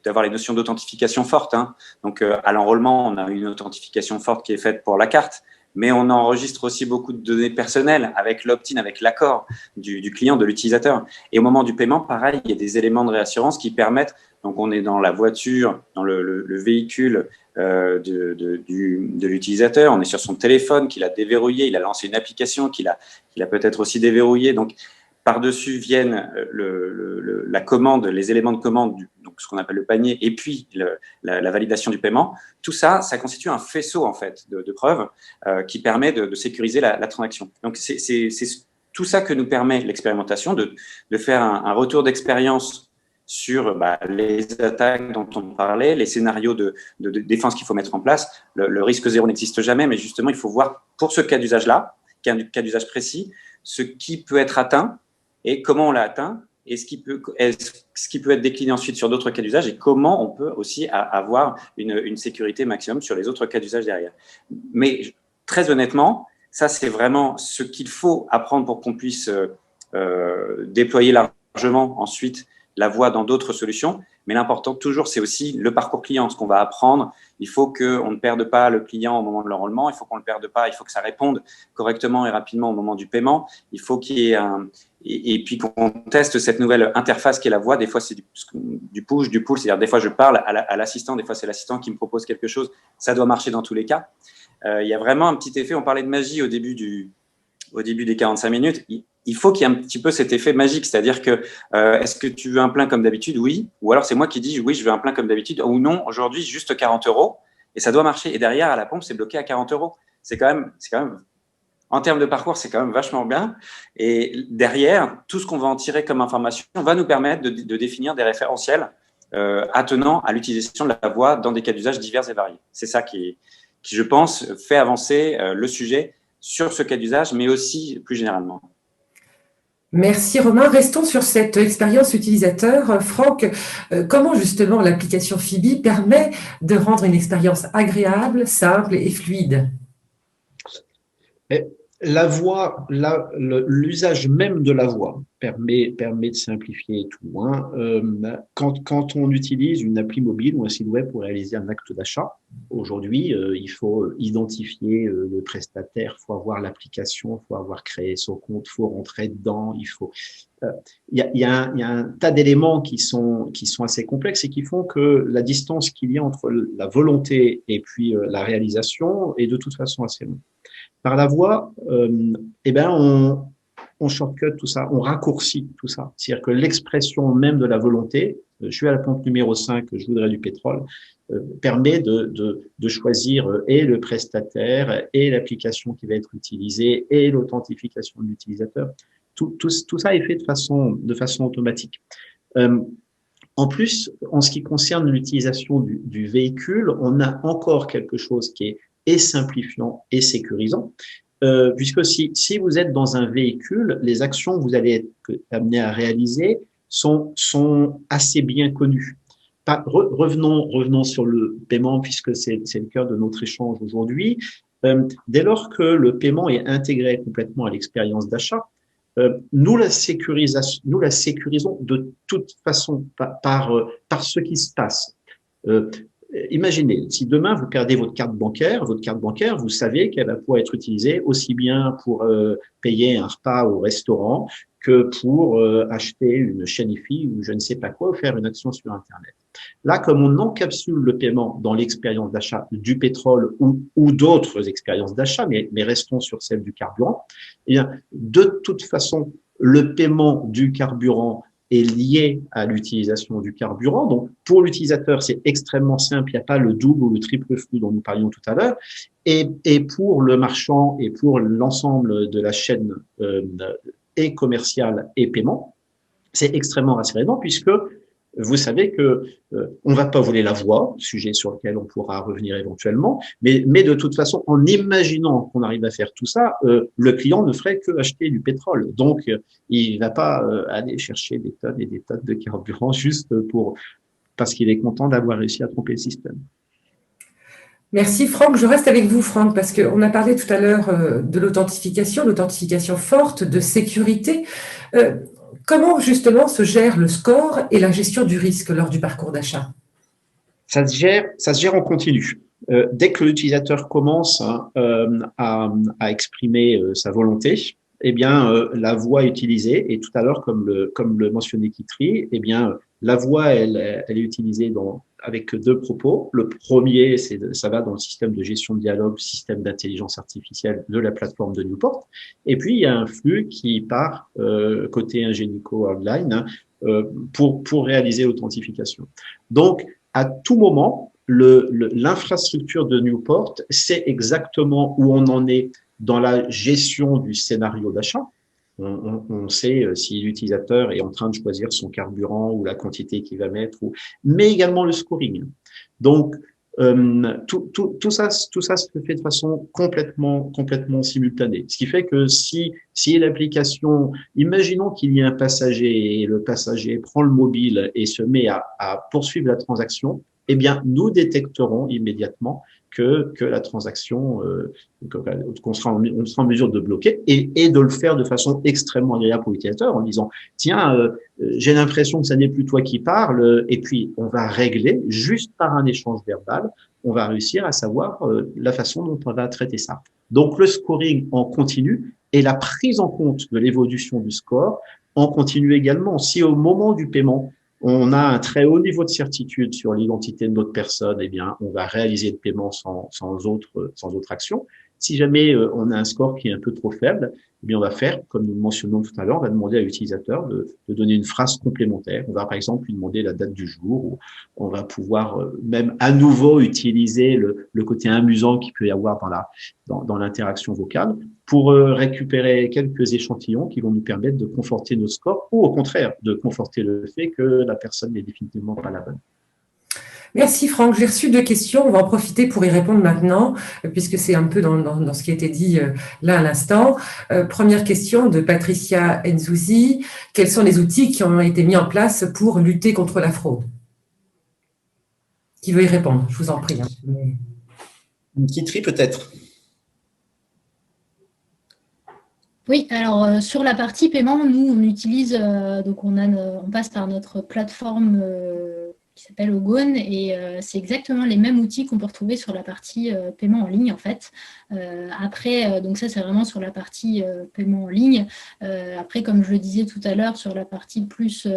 d'avoir les notions d'authentification fortes. Hein. Donc, à l'enrôlement, on a une authentification forte qui est faite pour la carte, mais on enregistre aussi beaucoup de données personnelles avec l'opt-in, avec l'accord du client, de l'utilisateur. Et au moment du paiement, pareil, il y a des éléments de réassurance qui permettent, donc on est dans la voiture, dans le véhicule de l'utilisateur, on est sur son téléphone qu'il a déverrouillé, il a lancé une application qu'il a peut-être aussi déverrouillée. Donc, par-dessus viennent la commande, les éléments de commande, donc ce qu'on appelle le panier, et puis la validation du paiement. Tout ça, ça constitue un faisceau en fait de preuves qui permet de sécuriser la transaction. Donc c'est tout ça que nous permet l'expérimentation, de faire un retour d'expérience sur les attaques dont on parlait, les scénarios de défense qu'il faut mettre en place. Le risque zéro n'existe jamais, mais justement, il faut voir pour ce cas d'usage-là, cas d'usage précis, ce qui peut être atteint et comment on l'a atteint, et ce qui peut être décliné ensuite sur d'autres cas d'usage, et comment on peut aussi avoir une sécurité maximum sur les autres cas d'usage derrière. Mais très honnêtement, ça c'est vraiment ce qu'il faut apprendre pour qu'on puisse déployer largement ensuite la voie dans d'autres solutions. Mais l'important toujours, c'est aussi le parcours client, ce qu'on va apprendre. Il faut qu'on ne perde pas le client au moment de l'enrôlement, il faut qu'on ne le perde pas, il faut que ça réponde correctement et rapidement au moment du paiement. Il faut qu'il y ait et puis qu'on teste cette nouvelle interface qui est la voix. Des fois, c'est du push, du pull, c'est-à-dire des fois, je parle à l'assistant, des fois, c'est l'assistant qui me propose quelque chose. Ça doit marcher dans tous les cas. Il y a vraiment un petit effet, on parlait de magie au début des 45 minutes. Il faut qu'il y ait un petit peu cet effet magique, c'est-à-dire que est-ce que tu veux un plein comme d'habitude? Oui. Ou alors c'est moi qui dis oui, je veux un plein comme d'habitude, ou non, aujourd'hui, juste 40 €, et ça doit marcher. Et derrière, à la pompe, c'est bloqué à 40 €. C'est quand même, en termes de parcours, c'est quand même vachement bien. Et derrière, tout ce qu'on va en tirer comme information va nous permettre de définir des référentiels attenant à l'utilisation de la voix dans des cas d'usage divers et variés. C'est ça qui, je pense, fait avancer le sujet sur ce cas d'usage, mais aussi plus généralement. Merci Romain. Restons sur cette expérience utilisateur. Franck, comment justement l'application Phoebe permet de rendre une expérience agréable, simple et fluide? La voix, l'usage même de la voix permet de simplifier tout. Hein. Quand on utilise une appli mobile ou un site web pour réaliser un acte d'achat, aujourd'hui, il faut identifier le prestataire, il faut avoir l'application, il faut avoir créé son compte, il faut rentrer dedans, il y a un tas d'éléments qui sont assez complexes et qui font que la distance qu'il y a entre la volonté et puis la réalisation est de toute façon assez longue. Par la voix, on shortcut tout ça, on raccourcit tout ça. C'est-à-dire que l'expression même de la volonté, je suis à la pompe numéro 5, je voudrais du pétrole, permet de choisir et le prestataire et l'application qui va être utilisée et l'authentification de l'utilisateur. Tout ça est fait de façon automatique. En plus, en ce qui concerne l'utilisation du véhicule, on a encore quelque chose qui est simplifiant et sécurisant, puisque si vous êtes dans un véhicule, les actions que vous allez être amené à réaliser sont assez bien connues. Revenons sur le paiement, puisque c'est le cœur de notre échange aujourd'hui. Dès lors que le paiement est intégré complètement à l'expérience d'achat, nous la sécurisons de toute façon par ce qui se passe. Imaginez, si demain vous perdez votre carte bancaire, vous savez qu'elle va pouvoir être utilisée aussi bien pour payer un repas au restaurant que pour acheter une chaîne IFI ou je ne sais pas quoi, ou faire une action sur Internet. Là, comme on encapsule le paiement dans l'expérience d'achat du pétrole ou d'autres expériences d'achat, mais restons sur celle du carburant, eh bien, de toute façon, le paiement du carburant est lié à l'utilisation du carburant. Donc, pour l'utilisateur, c'est extrêmement simple. Il n'y a pas le double ou le triple flux dont nous parlions tout à l'heure. Et pour le marchand et pour l'ensemble de la chaîne et commerciale et paiement, c'est extrêmement rassurant puisque vous savez que on va pas voler la voie, sujet sur lequel on pourra revenir éventuellement, mais de toute façon, en imaginant qu'on arrive à faire tout ça, le client ne ferait que acheter du pétrole. Donc, il va pas aller chercher des tonnes et des tonnes de carburant juste parce qu'il est content d'avoir réussi à tromper le système. Merci Franck. Je reste avec vous Franck parce qu'on a parlé tout à l'heure de l'authentification forte, de sécurité. Comment justement se gère le score et la gestion du risque lors du parcours d'achat? Ça se gère en continu. Dès que l'utilisateur commence à exprimer sa volonté, eh bien la voie utilisée, et tout à l'heure comme le mentionnait Kitri, eh bien la voie elle est utilisée avec deux propos. Le premier, ça va dans le système de gestion de dialogue, système d'intelligence artificielle de la plateforme de Newport. Et puis il y a un flux qui part côté Ingenico Online pour réaliser l'authentification. Donc à tout moment, l'infrastructure de Newport sait exactement où on en est dans la gestion du scénario d'achat. On sait si l'utilisateur est en train de choisir son carburant ou la quantité qu'il va mettre, mais également le scoring. Donc, tout ça se fait de façon complètement simultanée. Ce qui fait que si l'application, imaginons qu'il y ait un passager et le passager prend le mobile et se met à poursuivre la transaction, eh bien, nous détecterons immédiatement que la transaction, qu'on sera en mesure de bloquer et de le faire de façon extrêmement agréable pour l'utilisateur en disant, tiens, j'ai l'impression que ça n'est plus toi qui parle, et puis on va régler juste par un échange verbal, on va réussir à savoir la façon dont on va traiter ça. Donc le scoring en continu et la prise en compte de l'évolution du score en continu également. Si au moment du paiement, on a un très haut niveau de certitude sur l'identité de notre personne, eh bien, on va réaliser le paiement sans autre action. Si jamais on a un score qui est un peu trop faible, eh bien, on va faire, comme nous le mentionnons tout à l'heure, on va demander à l'utilisateur de donner une phrase complémentaire. On va, par exemple, lui demander la date du jour, ou on va pouvoir même à nouveau utiliser le côté amusant qu'il peut y avoir dans l'interaction vocale pour récupérer quelques échantillons qui vont nous permettre de conforter nos scores ou au contraire de conforter le fait que la personne n'est définitivement pas la bonne. Merci Franck. J'ai reçu 2 questions. On va en profiter pour y répondre maintenant, puisque c'est un peu dans ce qui a été dit là à l'instant. Première question de Patricia Enzouzi. Quels sont les outils qui ont été mis en place pour lutter contre la fraude? Qui veut y répondre? Je vous en prie. Kitri peut-être. Oui, alors sur la partie paiement, nous on utilise, donc on passe par notre plateforme qui s'appelle Ogone et c'est exactement les mêmes outils qu'on peut retrouver sur la partie paiement en ligne en fait. Après, donc ça c'est vraiment sur la partie paiement en ligne. Après, comme je le disais tout à l'heure, sur la partie plus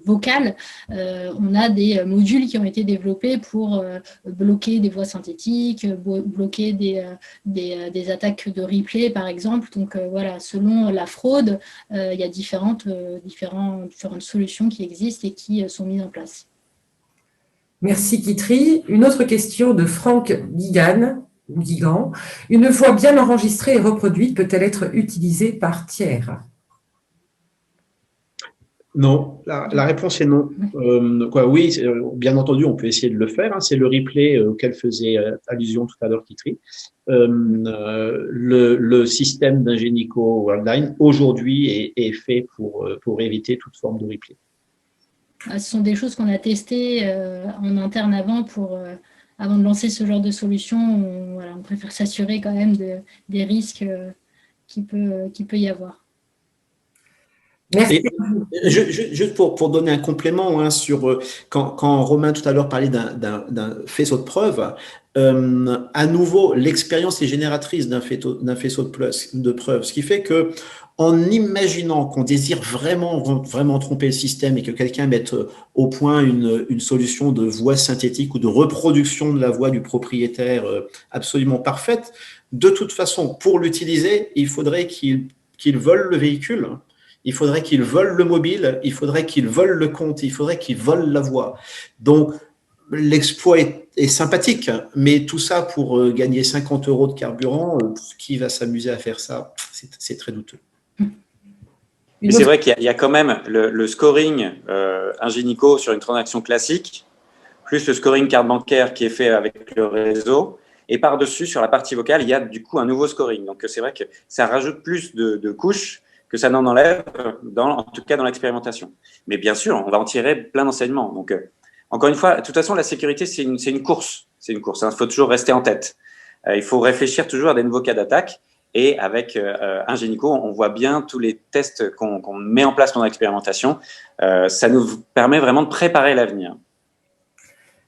vocale, on a des modules qui ont été développés pour bloquer des voix synthétiques, bloquer des attaques de replay par exemple. Donc voilà, selon la fraude, il y a différentes solutions qui existent et qui sont mises en place. Merci Kitri. Une autre question de Franck Guigan. Une voix bien enregistrée et reproduite peut-elle être utilisée par tiers? Non, la réponse est non. Oui, bien entendu, on peut essayer de le faire. Hein, c'est le replay auquel faisait allusion tout à l'heure Kitri. Le système d'Ingenico Worldline aujourd'hui est fait pour éviter toute forme de replay. Ce sont des choses qu'on a testées en interne avant de lancer ce genre de solution. On préfère s'assurer quand même des risques qu'il peut y avoir. Merci. Et juste pour donner un complément sur quand Romain tout à l'heure parlait d'un faisceau de preuves, à nouveau l'expérience est génératrice d'un faisceau de preuves, ce qui fait que en imaginant qu'on désire vraiment tromper le système et que quelqu'un mette au point une solution de voix synthétique ou de reproduction de la voix du propriétaire absolument parfaite, de toute façon, pour l'utiliser, il faudrait qu'il vole le véhicule. Il faudrait qu'il vole le mobile, il faudrait qu'il vole le compte, il faudrait qu'il vole la voix. Donc, l'exploit est sympathique, mais tout ça pour gagner 50 € de carburant, qui va s'amuser à faire ça? C'est très douteux. Mais c'est vrai qu'il y a quand même le scoring Ingenico sur une transaction classique, plus le scoring carte bancaire qui est fait avec le réseau. Et par-dessus, sur la partie vocale, il y a du coup un nouveau scoring. Donc, c'est vrai que ça rajoute plus de couches que ça n'en enlève, en tout cas dans l'expérimentation. Mais bien sûr, on va en tirer plein d'enseignements. Donc, encore une fois, de toute façon, la sécurité, c'est une course. C'est une course. Il faut toujours rester en tête. Il faut réfléchir toujours à des nouveaux cas d'attaque. Et avec Ingenico, on voit bien tous les tests qu'on met en place pendant l'expérimentation. Ça nous permet vraiment de préparer l'avenir.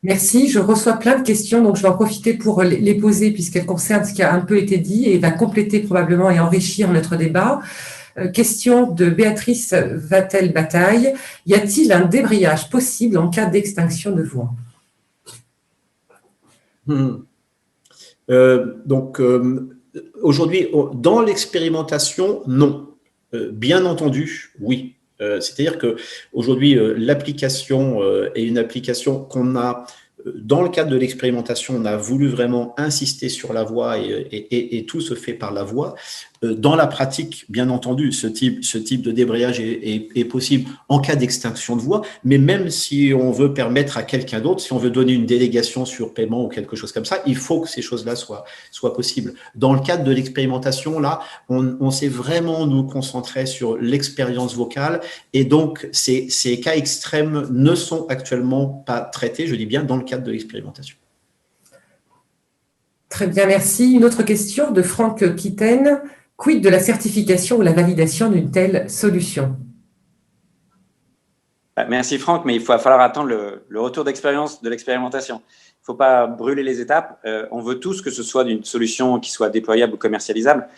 Merci, je reçois plein de questions, donc je vais en profiter pour les poser puisqu'elles concernent ce qui a un peu été dit et va compléter probablement et enrichir notre débat. Question de Béatrice Vatel-Bataille. Y a-t-il un débrayage possible en cas d'extinction de voix? Aujourd'hui, dans l'expérimentation, non. Bien entendu, oui. C'est-à-dire qu'aujourd'hui, l'application est une application qu'on a, dans le cadre de l'expérimentation, on a voulu vraiment insister sur la voix et tout se fait par la voix. Dans la pratique, bien entendu, ce type de débrayage est possible en cas d'extinction de voix, mais même si on veut permettre à quelqu'un d'autre, si on veut donner une délégation sur paiement ou quelque chose comme ça, il faut que ces choses-là soient possibles. Dans le cadre de l'expérimentation, là, on s'est vraiment nous concentrer sur l'expérience vocale et donc ces cas extrêmes ne sont actuellement pas traités, je dis bien, dans le cadre de l'expérimentation. Très bien, merci. Une autre question de Franck Kitten. Quid de la certification ou la validation d'une telle solution? Merci Franck, mais il va falloir attendre le retour d'expérience de l'expérimentation. Il ne faut pas brûler les étapes. On veut tous que ce soit d'une solution qui soit déployable ou commercialisable.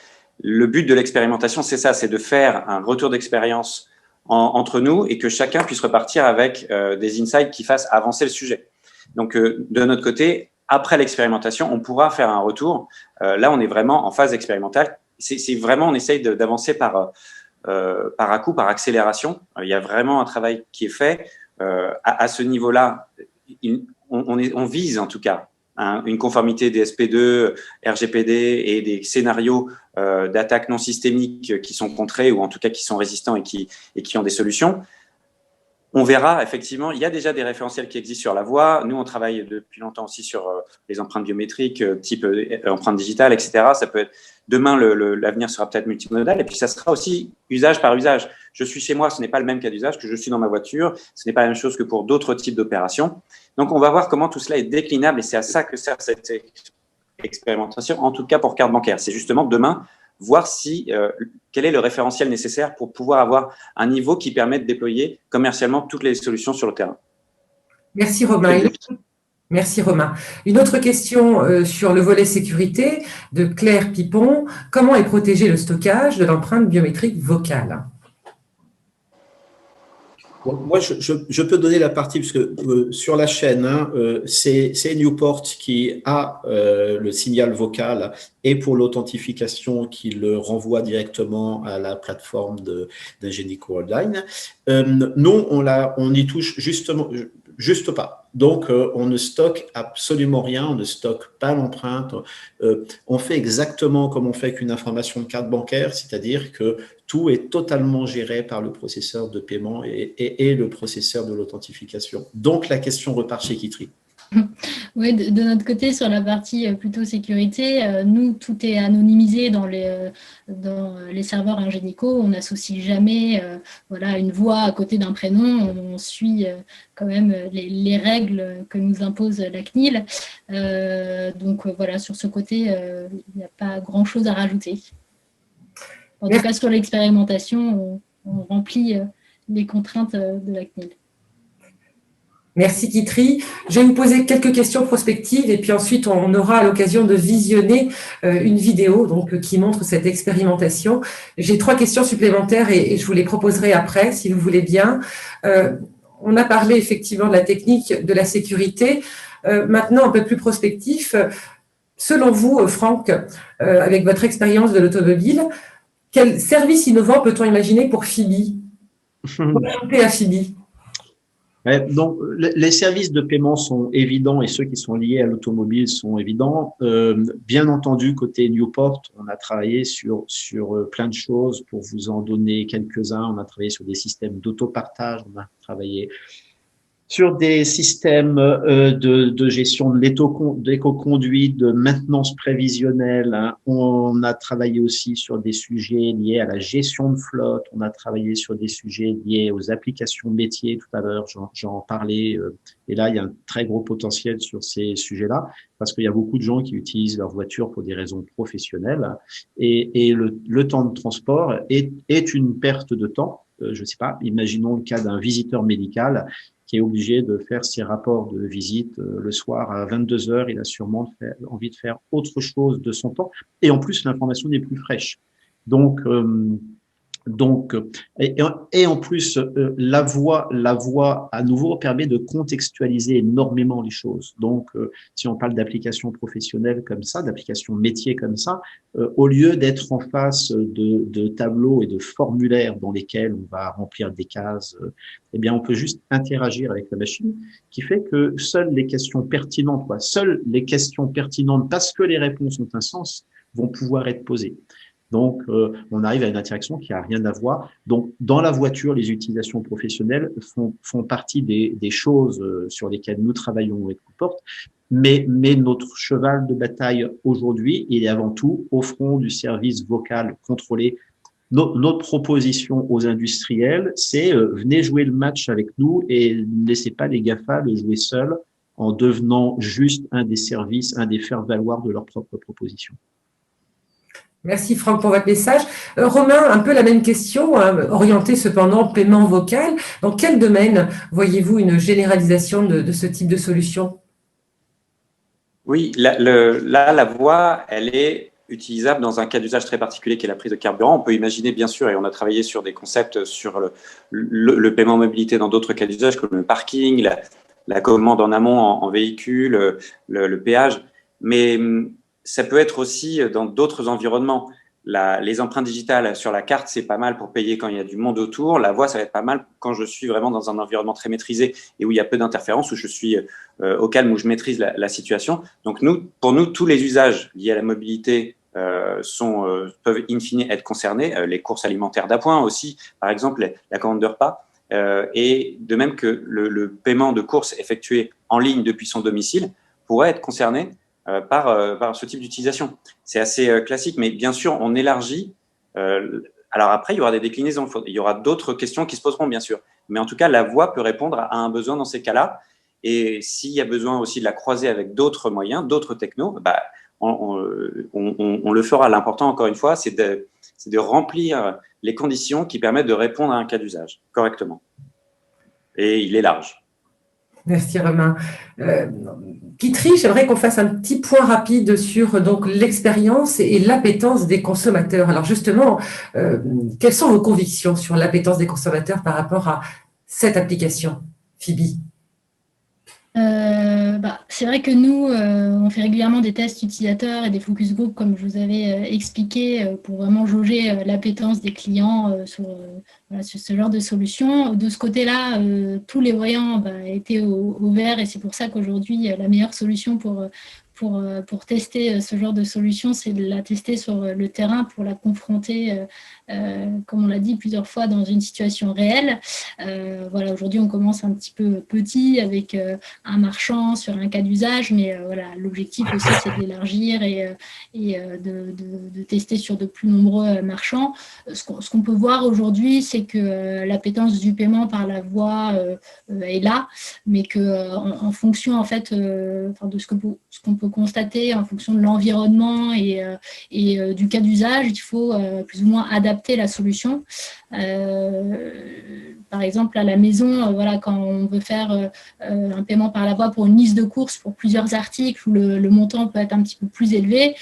Le but de l'expérimentation, c'est ça, c'est de faire un retour d'expérience entre nous et que chacun puisse repartir avec des insights qui fassent avancer le sujet. Donc, de notre côté, après l'expérimentation, on pourra faire un retour. Là, on est vraiment en phase expérimentale. C'est vraiment, on essaye d'avancer par à-coup, par accélération. Il y a vraiment un travail qui est fait. À ce niveau-là, on vise en tout cas une conformité des SP2, RGPD et des scénarios d'attaque non systémiques qui sont contrés ou en tout cas qui sont résistants et qui ont des solutions. On verra, effectivement, il y a déjà des référentiels qui existent sur la voix. Nous, on travaille depuis longtemps aussi sur les empreintes biométriques, type empreintes digitales, etc. Ça peut être, demain, l'avenir sera peut-être multimodal. Et puis, ça sera aussi usage par usage. Je suis chez moi, ce n'est pas le même cas d'usage que je suis dans ma voiture. Ce n'est pas la même chose que pour d'autres types d'opérations. Donc, on va voir comment tout cela est déclinable. Et c'est à ça que sert cette expérimentation, en tout cas pour carte bancaire. C'est justement demain, voir quel est le référentiel nécessaire pour pouvoir avoir un niveau qui permet de déployer commercialement toutes les solutions sur le terrain. Merci Romain. Merci Romain. Une autre question sur le volet sécurité de Claire Pipon. Comment est protégé le stockage de l'empreinte biométrique vocale? Moi, je peux donner la partie, parce que sur la chaîne, c'est Newport qui a le signal vocal et pour l'authentification qui le renvoie directement à la plateforme d'Ingenico Worldline. Nous, on y touche juste pas. Donc, on ne stocke absolument rien, on ne stocke pas l'empreinte. On fait exactement comme on fait avec une information de carte bancaire, c'est-à-dire que tout est totalement géré par le processeur de paiement et le processeur de l'authentification. Donc, la question repart chez Kitry. Oui, de notre côté, sur la partie plutôt sécurité, nous, tout est anonymisé dans les serveurs Ingenico. On n'associe jamais une voix à côté d'un prénom. On suit quand même les règles que nous impose la CNIL. Donc, sur ce côté, il n'y a pas grand-chose à rajouter. En tout cas, sur l'expérimentation, on remplit les contraintes de la CNIL. Merci Kitry. Je vais vous poser quelques questions prospectives et puis ensuite on aura l'occasion de visionner une vidéo qui montre cette expérimentation. J'ai 3 questions supplémentaires et je vous les proposerai après si vous voulez bien. On a parlé effectivement de la technique, de la sécurité. Maintenant, un peu plus prospectif, selon vous, Franck, avec votre expérience de l'automobile, quel service innovant peut-on imaginer pour Phibi? Pour ajouter à Phibi? Ouais, donc, les services de paiement sont évidents et ceux qui sont liés à l'automobile sont évidents. Bien entendu, côté Newport, on a travaillé sur plein de choses. Pour vous en donner quelques-uns, on a travaillé sur des systèmes d'autopartage, on a travaillé sur des systèmes de gestion de l'éco-conduite, de maintenance prévisionnelle. Hein. On a travaillé aussi sur des sujets liés à la gestion de flotte. On a travaillé sur des sujets liés aux applications métiers. Tout à l'heure, j'en parlais. Et là, il y a un très gros potentiel sur ces sujets-là parce qu'il y a beaucoup de gens qui utilisent leur voiture pour des raisons professionnelles. Et le temps de transport est une perte de temps. Je sais pas, imaginons le cas d'un visiteur médical qui est obligé de faire ses rapports de visite le soir à 22 heures. Il a sûrement envie de faire autre chose de son temps. Et en plus, l'information n'est plus fraîche. Donc, et en plus, la voix à nouveau permet de contextualiser énormément les choses. Donc, si on parle d'applications professionnelles comme ça, d'applications métiers comme ça, au lieu d'être en face de tableaux et de formulaires dans lesquels on va remplir des cases, eh bien, on peut juste interagir avec la machine, qui fait que seules les questions pertinentes, parce que les réponses ont un sens, vont pouvoir être posées. Donc, on arrive à une interaction qui a rien à voir. Donc, dans la voiture, les utilisations professionnelles font partie des choses sur lesquelles nous travaillons avec Newport. Mais notre cheval de bataille aujourd'hui, il est avant tout au front du service vocal contrôlé. Notre proposition aux industriels, c'est venez jouer le match avec nous et ne laissez pas les GAFA le jouer seuls en devenant juste un des services, un des faire-valoir de leur propre proposition. Merci Franck pour votre message. Romain, un peu la même question, orientée cependant paiement vocal. Dans quel domaine voyez-vous une généralisation de ce type de solution? Oui, la voix, elle est utilisable dans un cas d'usage très particulier qui est la prise de carburant. On peut imaginer, bien sûr, et on a travaillé sur des concepts sur le paiement mobilité dans d'autres cas d'usage comme le parking, la commande en amont en véhicule, le péage. Mais ça peut être aussi dans d'autres environnements. Les empreintes digitales sur la carte, c'est pas mal pour payer quand il y a du monde autour. La voix, ça va être pas mal quand je suis vraiment dans un environnement très maîtrisé et où il y a peu d'interférences, où je suis au calme, où je maîtrise la situation. Donc, pour nous, tous les usages liés à la mobilité peuvent in fine être concernés. Les courses alimentaires d'appoint aussi, par exemple, la commande de repas. Et de même que le paiement de courses effectué en ligne depuis son domicile pourrait être concerné par ce type d'utilisation. C'est assez classique, mais bien sûr, on élargit. Alors après, il y aura des déclinaisons, il y aura d'autres questions qui se poseront, bien sûr. Mais en tout cas, la voix peut répondre à un besoin dans ces cas-là. Et s'il y a besoin aussi de la croiser avec d'autres moyens, d'autres technos, on le fera. L'important, encore une fois, c'est de remplir les conditions qui permettent de répondre à un cas d'usage correctement. Et il est large. Merci Romain. Kitri, j'aimerais qu'on fasse un petit point rapide sur donc l'expérience et l'appétence des consommateurs. Alors justement, quelles sont vos convictions sur l'appétence des consommateurs par rapport à cette application, Phoebe? C'est vrai que nous, on fait régulièrement des tests utilisateurs et des focus group, comme je vous avais expliqué, pour vraiment jauger l'appétence des clients sur ce genre de solution. De ce côté-là, tous les voyants étaient au vert et c'est pour ça qu'aujourd'hui, la meilleure solution pour tester ce genre de solution, c'est de la tester sur le terrain pour la confronter, comme on l'a dit plusieurs fois, dans une situation réelle. Aujourd'hui, on commence un petit peu petit avec un marchand sur un cas d'usage, mais l'objectif aussi, c'est de l'élargir et de tester sur de plus nombreux marchands. Ce qu'on peut voir aujourd'hui, c'est que l'appétence du paiement par la voix est là, mais qu'en fonction en fait, de ce qu'on peut constater en fonction de l'environnement et du cas d'usage, il faut plus ou moins adapter la solution. Par exemple, à la maison, quand on veut faire un paiement par la voix pour une liste de courses pour plusieurs articles où le montant peut être un petit peu plus élevé,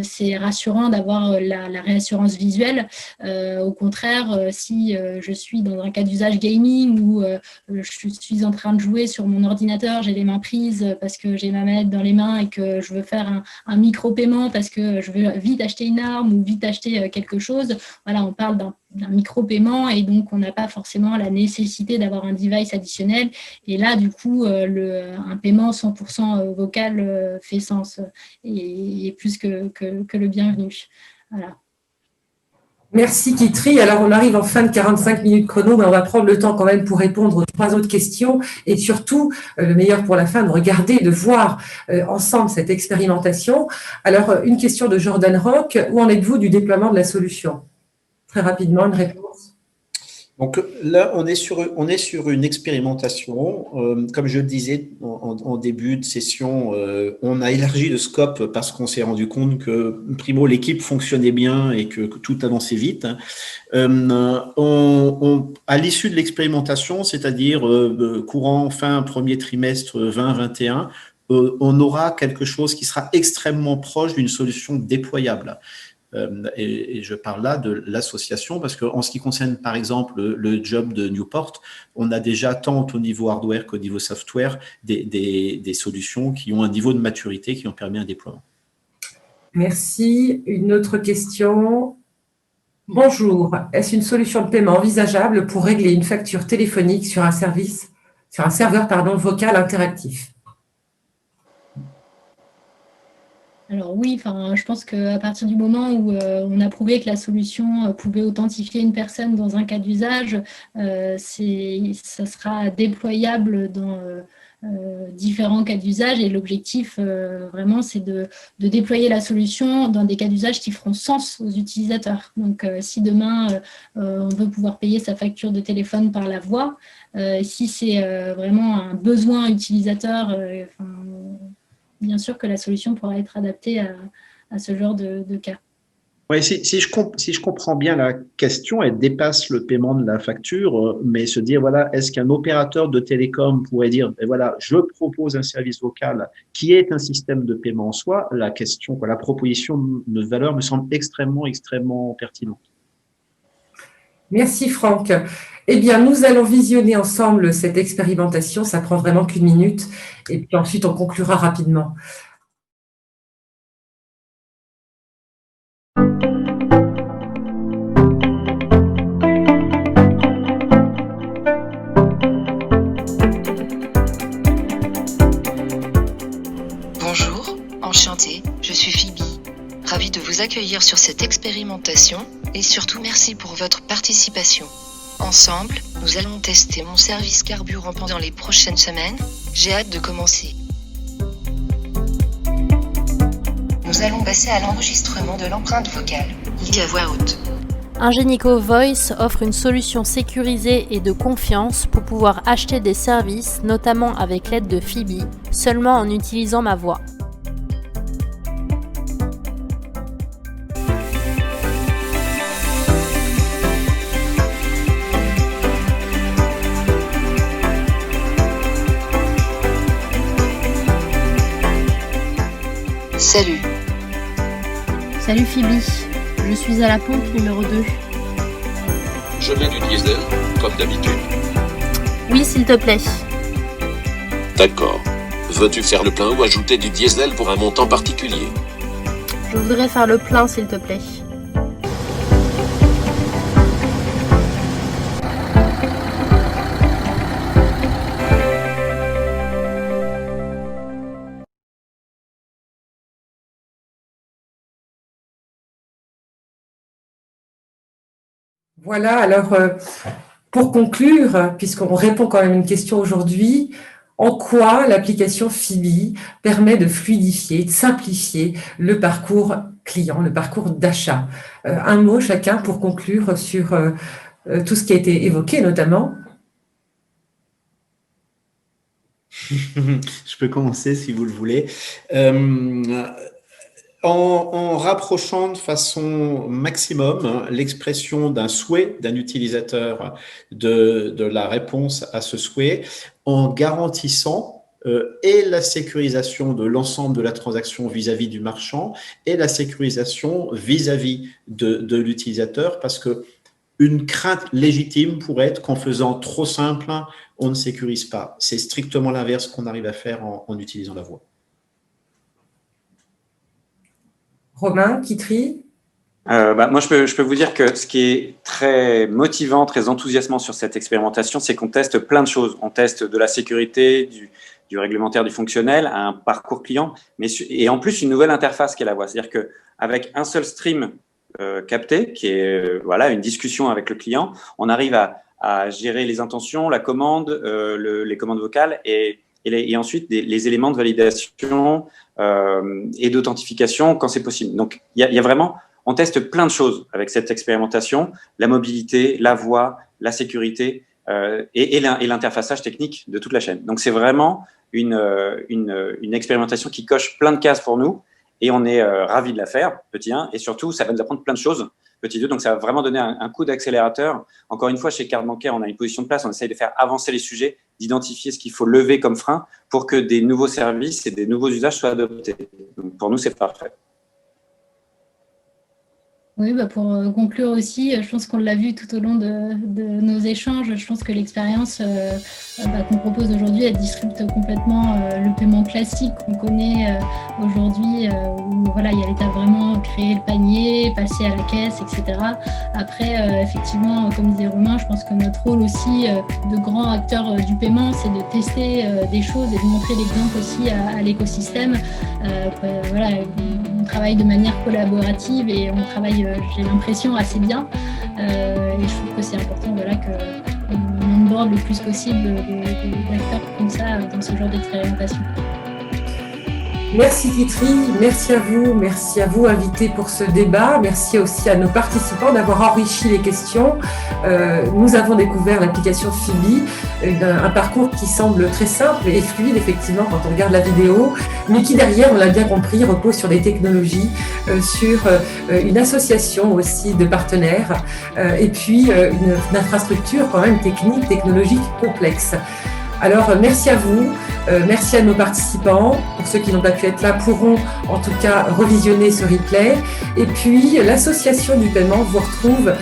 c'est rassurant d'avoir la réassurance visuelle. Au contraire, si je suis dans un cas d'usage gaming où je suis en train de jouer sur mon ordinateur, j'ai les mains prises parce que j'ai ma manette dans les mes mains et que je veux faire un micro-paiement parce que je veux vite acheter une arme ou vite acheter quelque chose, voilà, on parle d'un micro-paiement et donc on n'a pas forcément la nécessité d'avoir un device additionnel. Et là, du coup, un paiement 100% vocal fait sens et est plus que le bienvenu. Voilà. Merci Kitri. Alors, on arrive en fin de 45 minutes chrono, mais on va prendre le temps quand même pour répondre aux 3 autres questions et surtout, le meilleur pour la fin, de regarder, de voir ensemble cette expérimentation. Alors, une question de Jordan Rock. Où en êtes-vous du déploiement de la solution? Très rapidement, une réponse. Donc là, on est sur une expérimentation. Comme je le disais en début de session, on a élargi le scope parce qu'on s'est rendu compte que, primo, l'équipe fonctionnait bien et que tout avançait vite. À l'issue de l'expérimentation, c'est-à-dire courant fin premier trimestre 2021, on aura quelque chose qui sera extrêmement proche d'une solution déployable. Et je parle là de l'association parce qu'en ce qui concerne, par exemple, le job de Newport, on a déjà, tant au niveau hardware qu'au niveau software, des solutions qui ont un niveau de maturité qui ont permis un déploiement. Merci. Une autre question. Bonjour. Est-ce une solution de paiement envisageable pour régler une facture téléphonique sur un serveur vocal interactif? Alors oui, je pense qu'à partir du moment où on a prouvé que la solution pouvait authentifier une personne dans un cas d'usage, ça sera déployable dans différents cas d'usage et l'objectif vraiment c'est de déployer la solution dans des cas d'usage qui feront sens aux utilisateurs. Donc si demain on veut pouvoir payer sa facture de téléphone par la voix, si c'est vraiment un besoin utilisateur, bien sûr que la solution pourra être adaptée à ce genre de cas. Oui, si je comprends bien la question, elle dépasse le paiement de la facture, mais se dire, voilà, est-ce qu'un opérateur de télécom pourrait dire, voilà, je propose un service vocal qui est un système de paiement en soi? La question, la proposition de valeur me semble extrêmement, extrêmement pertinente. Merci Franck. Eh bien, nous allons visionner ensemble cette expérimentation. Ça prend vraiment qu'1 minute. Et puis ensuite, on conclura rapidement. Bonjour, enchantée, je suis Phoebe. Ravie de vous accueillir sur cette expérimentation et surtout merci pour votre participation. Ensemble, nous allons tester mon service carburant pendant les prochaines semaines. J'ai hâte de commencer. Nous allons passer à l'enregistrement de l'empreinte vocale, liée à voix haute. Ingenico Voice offre une solution sécurisée et de confiance pour pouvoir acheter des services, notamment avec l'aide de Phoebe, seulement en utilisant ma voix. Salut. Salut Phoebe, je suis à la pompe numéro 2. Je mets du diesel, comme d'habitude. Oui, s'il te plaît. D'accord. Veux-tu faire le plein ou ajouter du diesel pour un montant particulier? Je voudrais faire le plein, s'il te plaît. Voilà, alors pour conclure, puisqu'on répond quand même à une question aujourd'hui, en quoi l'application Phoebe permet de fluidifier, de simplifier le parcours client, le parcours d'achat? Un mot chacun pour conclure sur tout ce qui a été évoqué notamment. Je peux commencer si vous le voulez. En rapprochant de façon maximum l'expression d'un souhait d'un utilisateur de la réponse à ce souhait, en garantissant et la sécurisation de l'ensemble de la transaction vis-à-vis du marchand et la sécurisation vis-à-vis de l'utilisateur, parce que une crainte légitime pourrait être qu'en faisant trop simple, on ne sécurise pas. C'est strictement l'inverse qu'on arrive à faire en utilisant la voix. Romain Kitry? Moi, je peux vous dire que ce qui est très motivant, très enthousiasmant sur cette expérimentation, c'est qu'on teste plein de choses. On teste de la sécurité, du réglementaire, du fonctionnel, un parcours client, et en plus une nouvelle interface qui est la voix. C'est-à-dire qu'avec un seul stream capté, qui est une discussion avec le client, on arrive à gérer les intentions, la commande, les commandes vocales et ensuite les éléments de validation et d'authentification quand c'est possible. Donc, il y a vraiment, on teste plein de choses avec cette expérimentation, la mobilité, la voix, la sécurité et l'interfaçage technique de toute la chaîne. Donc, c'est vraiment une expérimentation qui coche plein de cases pour nous et on est ravis de la faire, petit 1, et surtout, ça va nous apprendre plein de choses, petit 2, donc ça va vraiment donner un coup d'accélérateur. Encore une fois, chez Carte Bancaire, on a une position de place, on essaye de faire avancer les sujets, d'identifier ce qu'il faut lever comme frein pour que des nouveaux services et des nouveaux usages soient adoptés. Donc, pour nous, c'est parfait. Oui, pour conclure aussi, je pense qu'on l'a vu tout au long de nos échanges, je pense que l'expérience qu'on propose aujourd'hui, elle disrupte complètement le paiement classique qu'on connaît aujourd'hui, où il y a l'étape vraiment créer le panier, passer à la caisse, etc. Après, effectivement, comme disait Romain, je pense que notre rôle aussi de grand acteur du paiement, c'est de tester des choses et de montrer l'exemple aussi à l'écosystème. On travaille de manière collaborative et on travaille, j'ai l'impression, assez bien. Et je trouve que c'est important qu'on onboard le plus possible d'acteurs comme ça dans ce genre d'expérimentation. Merci Kitry, merci à vous invités pour ce débat, merci aussi à nos participants d'avoir enrichi les questions. Nous avons découvert l'application Phoebe, un parcours qui semble très simple et fluide effectivement quand on regarde la vidéo, mais qui derrière, on l'a bien compris, repose sur des technologies, sur une association aussi de partenaires et puis une infrastructure quand même technologique complexe. Alors, merci à vous, merci à nos participants. Pour ceux qui n'ont pas pu être là, pourront en tout cas revisionner ce replay. Et puis, l'association du paiement vous retrouve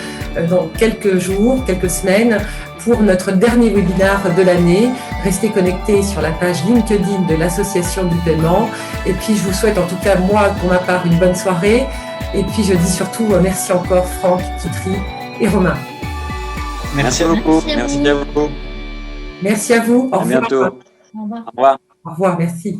dans quelques jours, quelques semaines, pour notre dernier webinaire de l'année. Restez connectés sur la page LinkedIn de l'association du paiement. Et puis, je vous souhaite en tout cas, moi, pour ma part, une bonne soirée. Et puis, je dis surtout merci encore Franck, Kitry et Romain. Merci beaucoup. Merci à vous. Merci à vous. À bientôt. Au revoir. Au revoir. Au revoir, merci.